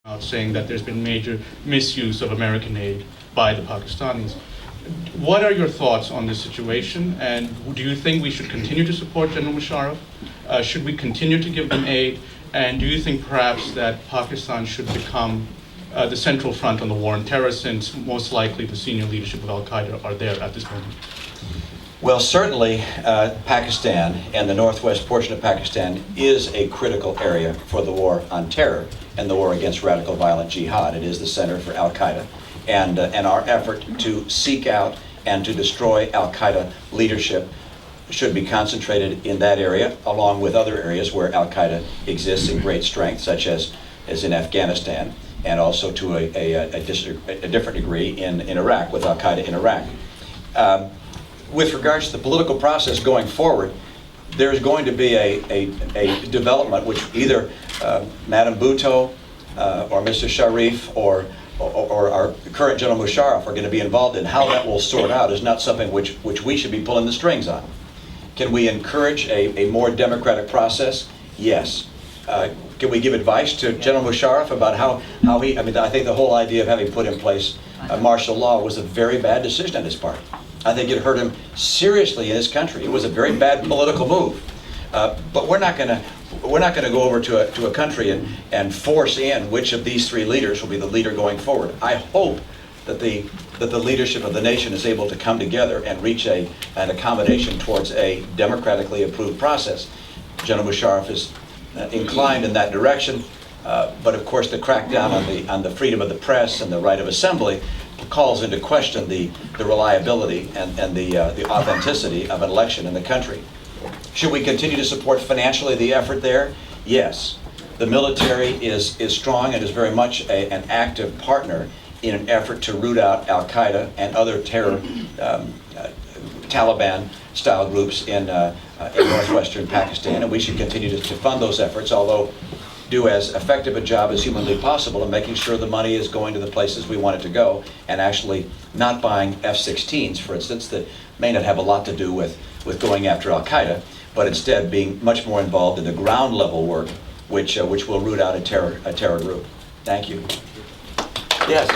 out saying that there's been major misuse of American aid by the Pakistanis. What are your thoughts on this situation, and do you think we should continue to support General Musharraf? Should we continue to give them aid? And do you think perhaps that Pakistan should become the central front on the war on terror, since most likely the senior leadership of al-Qaeda are there at this moment? Well, certainly Pakistan and the northwest portion of Pakistan is a critical area for the war on terror and the war against radical violent jihad. It is the center for al-Qaeda, and our effort to seek out and to destroy al-Qaeda leadership should be concentrated in that area, along with other areas where al-Qaeda exists in great strength, such as in Afghanistan, and also to a different degree in Iraq, with al-Qaeda in Iraq. With regards to the political process going forward, there's going to be a development which either Madam Bhutto or Mr. Sharrif or our current General Musharraf are going to be involved in. How that will sort out is not something which we should be pulling the strings on. Can we encourage a more democratic process? Yes. Can we give advice to General Musharraf about how he, I think the whole idea of having put in place martial law was a very bad decision on his part. I think it hurt him seriously in his country. It was a very bad political move. But we're not going to go over to a country and force in which of these three leaders will be the leader going forward. I hope that the leadership of the nation is able to come together and reach an accommodation towards a democratically approved process. General Musharraf is inclined in that direction, but of course the crackdown on the freedom of the press and the right of assembly calls into question the reliability and the authenticity of an election in the country. Should we continue to support financially the effort there? Yes. The military is strong and is very much an active partner in an effort to root out al-Qaeda and other terror Taliban-styled groups in northwestern Pakistan, and we should continue to fund those efforts, although do as effective a job as humanly possible in making sure the money is going to the places we want it to go, and actually not buying F-16s, for instance, that may not have a lot to do with going after al-Qaeda, but instead being much more involved in the ground level work, which will root out a terror group. Thank you. Yes.